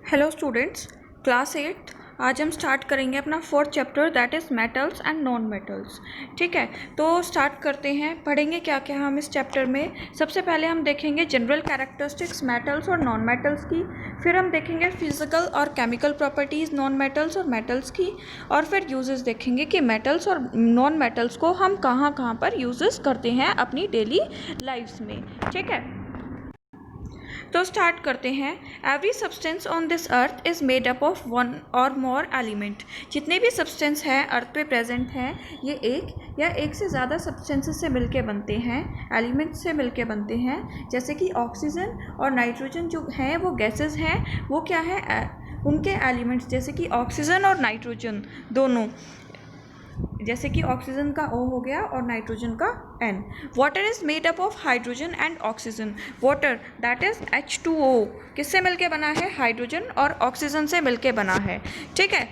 Hello students, class 8 आज हम start करेंगे अपना fourth chapter that is metals and non metals. ठीक है, तो स्टार्ट करते हैं। पढ़ेंगे क्या क्या हम इस चैप्टर में। सबसे पहले हम देखेंगे जनरल कैरेक्टरिस्टिक्स मेटल्स और नॉन मेटल्स की, फिर हम देखेंगे फिजिकल और केमिकल प्रॉपर्टीज़ नॉन मेटल्स और मेटल्स की, और फिर यूजेस देखेंगे कि मेटल्स और नॉन मेटल्स को हम कहाँ कहाँ पर यूजेस करते हैं अपनी डेली लाइफ्स में। ठीक है, तो स्टार्ट करते हैं। Every substance on this earth is made up of one और मोर एलिमेंट। जितने भी सब्सटेंस हैं अर्थ पे प्रेजेंट हैं, ये एक या एक से ज़्यादा सब्सटेंसेस से मिलके बनते हैं, एलिमेंट्स से मिलके बनते हैं। जैसे कि ऑक्सीजन और नाइट्रोजन जो हैं वो गैसेस हैं, वो क्या है, उनके एलिमेंट्स जैसे कि ऑक्सीजन और नाइट्रोजन दोनों, जैसे कि ऑक्सीजन का O हो गया और नाइट्रोजन का N। Water is made up of hydrogen and oxygen. Water that is H2O किससे मिलके बना है, हाइड्रोजन और ऑक्सीजन से मिलके बना है। ठीक है,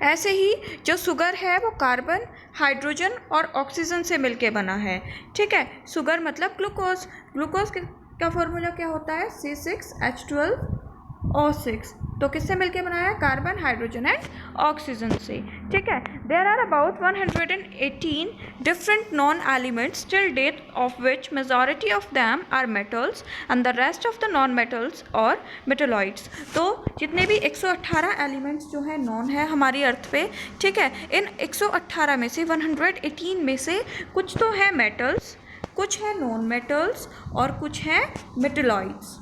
ऐसे ही जो शुगर है वो कार्बन, हाइड्रोजन और ऑक्सीजन से मिलके बना है। ठीक है, शुगर मतलब ग्लूकोज। ग्लूकोज का फॉर्मूला क्या होता है, C6H12O6। तो किससे मिलके बनाया है, कार्बन, हाइड्रोजन एंड ऑक्सीजन से। ठीक है, there are about 118 different non elements till date of which majority of them are metals and the rest of the non metals और मेटलॉइड्स। तो जितने भी 118 एलिमेंट्स जो है नॉन है हमारी अर्थ पे, ठीक है, इन 118 में से 118 में से कुछ तो है मेटल्स, कुछ है नॉन मेटल्स और कुछ है मेटलॉइड्स।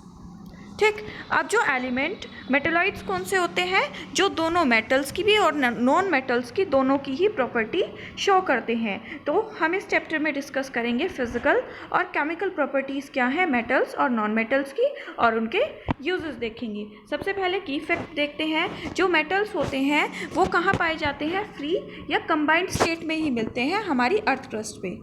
ठीक, अब जो एलिमेंट मेटलॉइड्स कौन से होते हैं, जो दोनों मेटल्स की भी और नॉन मेटल्स की दोनों की ही प्रॉपर्टी शो करते हैं। तो हम इस चैप्टर में डिस्कस करेंगे फिजिकल और केमिकल प्रॉपर्टीज़ क्या है मेटल्स और नॉन मेटल्स की, और उनके यूजेस देखेंगे। सबसे पहले की फैक्ट देखते हैं। जो मेटल्स होते हैं वो कहाँ पाए जाते हैं, फ्री या कंबाइंड स्टेट में ही मिलते हैं हमारी अर्थ क्रस्ट पे।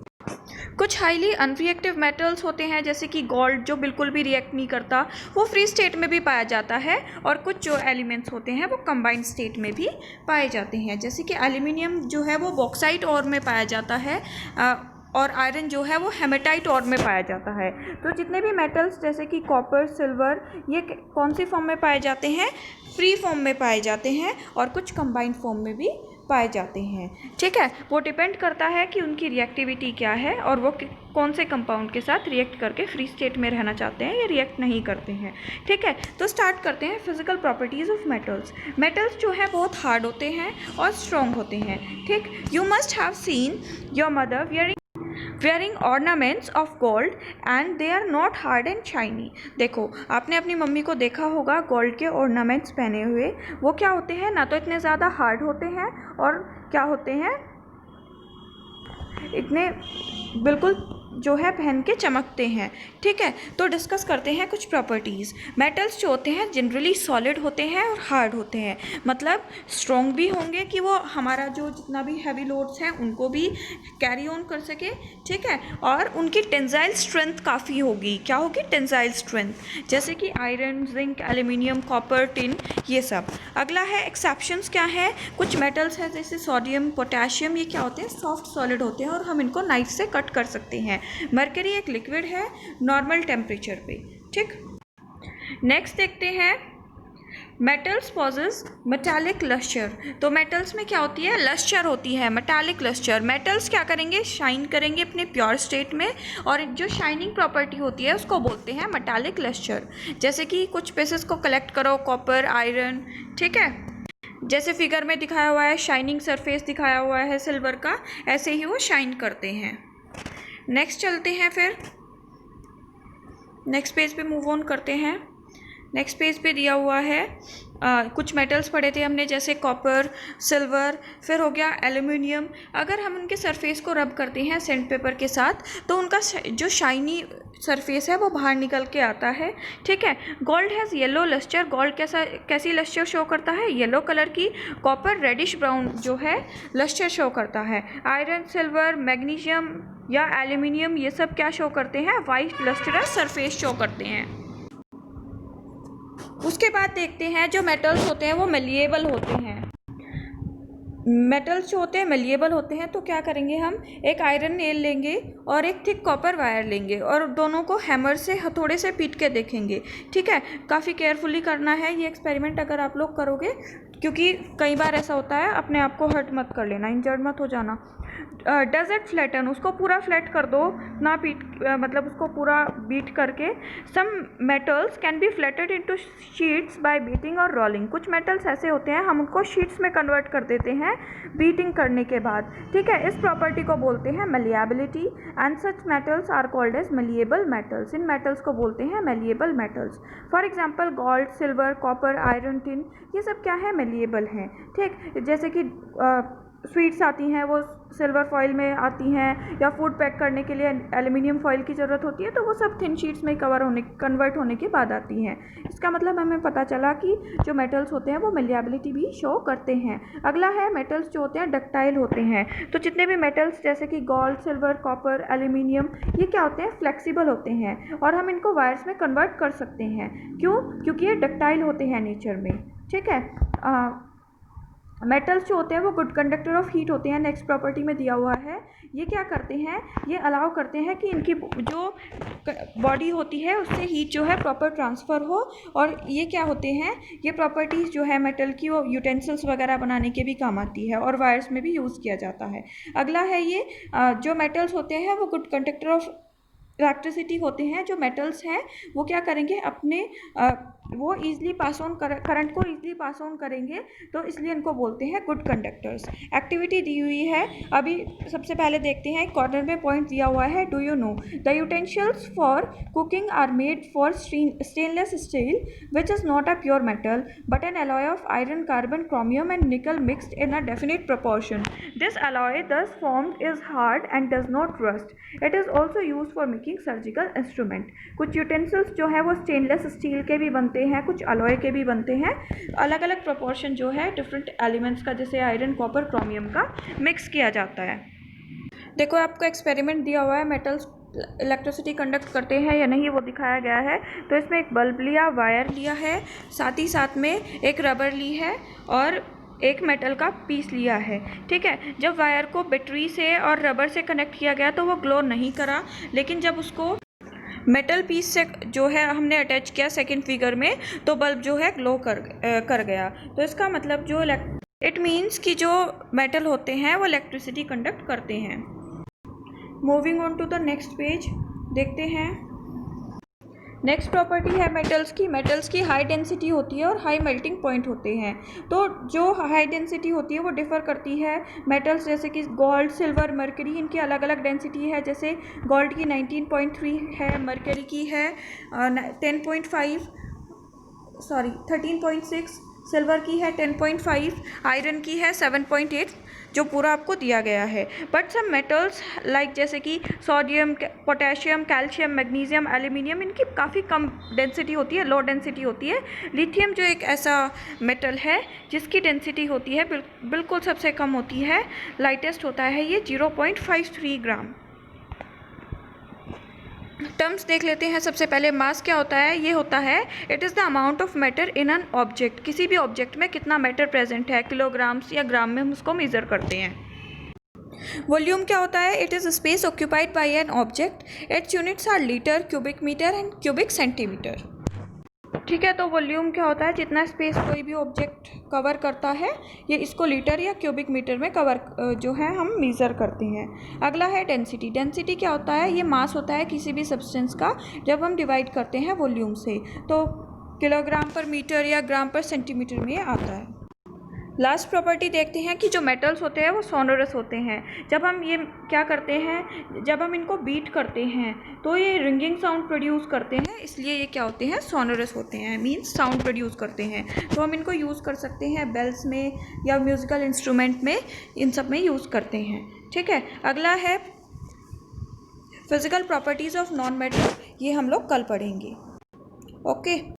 कुछ हाईली अनरिएक्टिव मेटल्स होते हैं जैसे कि गोल्ड, जो बिल्कुल भी रिएक्ट नहीं करता, वो फ्री स्टेट में भी पाया जाता है। और कुछ जो एलिमेंट्स होते हैं वो कंबाइंड स्टेट में भी पाए जाते हैं, जैसे कि एल्यूमिनियम जो है वो बॉक्साइट ओर में पाया जाता है, और आयरन जो है वो हेमेटाइट ओर में पाया जाता है। तो जितने भी मेटल्स जैसे कि कॉपर, सिल्वर, ये कौन सी फॉर्म में पाए जाते हैं, फ्री फॉर्म में पाए जाते हैं, और कुछ कंबाइंड फॉर्म में भी पाए जाते हैं। ठीक है, वो डिपेंड करता है कि उनकी रिएक्टिविटी क्या है और वो कौन से कंपाउंड के साथ रिएक्ट करके फ्री स्टेट में रहना चाहते हैं या रिएक्ट नहीं करते हैं। ठीक है, तो स्टार्ट करते हैं physical properties of metals. Metals जो है बहुत हार्ड होते हैं और स्ट्रॉन्ग होते हैं। ठीक, you must have seen your mother wearing ornaments of gold and they are not hard and shiny. देखो, आपने अपनी मम्मी को देखा होगा गोल्ड के ऑर्नामेंट्स पहने हुए, वो क्या होते हैं, ना तो इतने ज़्यादा हार्ड होते हैं और क्या होते हैं, इतने बिल्कुल जो है पहन के चमकते हैं। ठीक है, तो डिस्कस करते हैं कुछ प्रॉपर्टीज़। मेटल्स जो होते हैं जनरली सॉलिड होते हैं और हार्ड होते हैं, मतलब स्ट्रॉन्ग भी होंगे कि वो हमारा जो जितना भी हैवी लोड्स हैं उनको भी कैरी ऑन कर सके। ठीक है, और उनकी टेंसाइल स्ट्रेंथ काफ़ी होगी। क्या होगी, टेंसाइल स्ट्रेंथ, जैसे कि iron, zinc, aluminium, copper, tin, ये सब। अगला है एक्सेप्शंस क्या है, कुछ मेटल्स हैं जैसे सोडियम, पोटेशियम, ये क्या होते हैं, सॉफ्ट सॉलिड होते हैं और हम इनको नाइफ से कट कर सकते हैं। मरकरी एक लिक्विड है नॉर्मल टेम्परेचर पे। ठीक, नेक्स्ट देखते हैं मेटल्स पॉजेस मेटालिक लस्चर। तो मेटल्स में क्या होती है, लस्चर होती है, मेटालिक लस्चर। मेटल्स क्या करेंगे, शाइन करेंगे अपने प्योर स्टेट में, और जो शाइनिंग प्रॉपर्टी होती है उसको बोलते हैं मेटालिक लस्चर। जैसे कि कुछ पीसेस को कलेक्ट करो, कॉपर, आयरन, ठीक है, जैसे फिगर में दिखाया हुआ है, शाइनिंग सरफेस दिखाया हुआ है सिल्वर का, ऐसे ही वो शाइन करते हैं। नेक्स्ट चलते हैं, फिर नेक्स्ट पेज पे मूव ऑन करते हैं। नेक्स्ट पेज पे दिया हुआ है कुछ मेटल्स पढ़े थे हमने, जैसे कॉपर, सिल्वर, फिर हो गया एल्यूमिनियम। अगर हम उनके सरफेस को रब करते हैं सैंड पेपर के साथ तो उनका जो शाइनी सरफेस है वो बाहर निकल के आता है। ठीक है, gold has yellow lustre. Gold कैसी लस्चर शो करता है, येलो कलर की। कॉपर रेडिश ब्राउन जो है लस्चर शो करता है। आयरन, सिल्वर, मैग्नीशियम या एल्यूमिनियम, ये सब क्या शो करते हैं, वाइट लस्टरस सरफेस शो करते हैं। उसके बाद देखते हैं जो मेटल्स होते हैं वो मेलिएबल होते हैं। मेटल्स जो होते हैं मेलिएबल होते हैं, तो क्या करेंगे हम, एक आयरन नेल लेंगे और एक थिक कॉपर वायर लेंगे और दोनों को हैमर से हथौड़े से पीट के देखेंगे। ठीक है, काफ़ी केयरफुली करना है ये एक्सपेरिमेंट अगर आप लोग करोगे, क्योंकि कई बार ऐसा होता है, अपने आप को हर्ट मत कर लेना, इंजर्ड मत हो जाना। डज इट फ्लैटन, उसको पूरा फ्लैट कर दो, ना पीट मतलब उसको पूरा बीट करके। Some metals can be flatted into sheets by beating और रोलिंग, कुछ मेटल्स ऐसे होते हैं हम उनको शीट्स में कन्वर्ट कर देते हैं बीटिंग करने के बाद। ठीक है, इस प्रॉपर्टी को बोलते हैं malleability and such metals are called as malleable metals, इन मेटल्स को बोलते हैं malleable metals. For example gold, silver, copper, iron, tin, ये सब क्या है, मेलिएबल हैं। ठीक, जैसे कि स्वीट्स आती हैं वो सिल्वर फॉइल में आती हैं, या फूड पैक करने के लिए एल्युमिनियम फॉइल की ज़रूरत होती है, तो वो सब थिन शीट्स में कन्वर्ट होने के बाद आती हैं। इसका मतलब हमें पता चला कि जो मेटल्स होते हैं वो मेलिएबिलिटी भी शो करते हैं। अगला है मेटल्स जो होते हैं डक्टाइल होते हैं, तो जितने भी मेटल्स जैसे कि गोल्ड, सिल्वर, कॉपर, एल्युमिनियम, ये क्या होते हैं, फ्लेक्सिबल होते हैं और हम इनको वायर्स में कन्वर्ट कर सकते हैं। क्यों? क्योंकि ये डक्टाइल होते हैं नेचर में। ठीक है, मेटल्स जो होते हैं वो गुड कंडक्टर ऑफ हीट होते हैं, नेक्स्ट प्रॉपर्टी में दिया हुआ है। ये क्या करते हैं, ये अलाउ करते हैं कि इनकी जो बॉडी होती है उससे हीट जो है प्रॉपर ट्रांसफ़र हो, और ये क्या होते हैं, ये प्रॉपर्टीज़ जो है मेटल की वो यूटेंसिल्स वगैरह बनाने के भी काम आती है और वायर्स में भी यूज़ किया जाता है। अगला है ये जो मेटल्स होते हैं वो गुड कंडक्टर ऑफ इलेक्ट्रिसिटी होते हैं। जो मेटल्स हैं वो क्या करेंगे, अपने वो ईजिली पास ऑन करंट को ईजिली पास ऑन करेंगे, तो इसलिए इनको बोलते हैं गुड कंडक्टर्स। एक्टिविटी दी हुई है, अभी सबसे पहले देखते हैं, कॉर्नर में पॉइंट दिया हुआ है, do you know the utensils for cooking are made for stainless steel which is not a pure metal but an alloy of iron, carbon, chromium and nickel mixed in a definite proportion. This alloy thus formed is hard and does not rust. It is also used for making surgical instrument. कुछ utensils जो है वो stainless steel के भी बनते हैं, कुछ alloy के भी बनते हैं, अलग अलग प्रोपोर्शन जो है डिफरेंट एलिमेंट्स का, जैसे आयरन, कॉपर, क्रोमियम का मिक्स किया जाता है। देखो आपको एक्सपेरिमेंट दिया हुआ है, मेटल्स इलेक्ट्रिसिटी कंडक्ट करते हैं या नहीं वो दिखाया गया है। तो इसमें एक बल्ब लिया, वायर लिया है, साथ ही साथ में एक रबर ली है और एक मेटल का पीस लिया है। ठीक है, जब वायर को बैटरी से और रबर से कनेक्ट किया गया तो वो ग्लो नहीं करा, लेकिन जब उसको मेटल पीस से जो है हमने अटैच किया सेकंड फिगर में, तो बल्ब जो है ग्लो कर गया। तो इसका मतलब जो इट मीन्स कि जो मेटल होते हैं वो इलेक्ट्रिसिटी कंडक्ट करते हैं। Moving on to the next page, देखते हैं नेक्स्ट प्रॉपर्टी है मेटल्स की हाई डेंसिटी होती है और हाई मेल्टिंग पॉइंट होते हैं। तो जो हाई डेंसिटी होती है वो डिफ़र करती है मेटल्स, जैसे कि गोल्ड, सिल्वर, मरकरी, इनकी अलग अलग डेंसिटी है। जैसे गोल्ड की 19.3 है, मरकरी की है 13.6, सिल्वर की है 10.5, आयरन की है 7.8, जो पूरा आपको दिया गया है। बट सब मेटल्स लाइक जैसे कि sodium, potassium, calcium, magnesium, aluminium, इनकी काफ़ी कम डेंसिटी होती है, लो डेंसिटी होती है। लिथियम जो एक ऐसा मेटल है जिसकी डेंसिटी होती है बिल्कुल सबसे कम होती है, लाइटेस्ट होता है ये 0.53 ग्राम। टर्म्स देख लेते हैं। सबसे पहले मास क्या होता है, ये होता है it is the amount of matter in an object, किसी भी ऑब्जेक्ट में कितना मैटर प्रेजेंट है, किलोग्राम्स या ग्राम में हम उसको मेज़र करते हैं। वॉल्यूम क्या होता है, it is space occupied by an object, its units are litre, cubic metre and cubic centimetre. ठीक है, तो वॉल्यूम क्या होता है, जितना स्पेस कोई भी ऑब्जेक्ट कवर करता है, ये इसको लीटर या क्यूबिक मीटर में कवर जो है हम मेज़र करते हैं। अगला है डेंसिटी। डेंसिटी क्या होता है, ये मास होता है किसी भी सब्सटेंस का जब हम डिवाइड करते हैं वॉल्यूम से, तो किलोग्राम पर मीटर या ग्राम पर सेंटीमीटर में आता है। लास्ट प्रॉपर्टी देखते हैं कि जो मेटल्स होते हैं वो सोनोरस होते हैं। जब हम ये क्या करते हैं, जब हम इनको बीट करते हैं तो ये रिंगिंग साउंड प्रोड्यूस करते हैं, इसलिए ये क्या होते हैं, सोनोरस होते हैं, मीन्स साउंड प्रोड्यूस करते हैं। तो हम इनको यूज़ कर सकते हैं बेल्स में या म्यूज़िकल इंस्ट्रूमेंट में, इन सब में यूज़ करते हैं। ठीक है, अगला है physical properties of non metal, ये हम लोग कल पढ़ेंगे। ओके।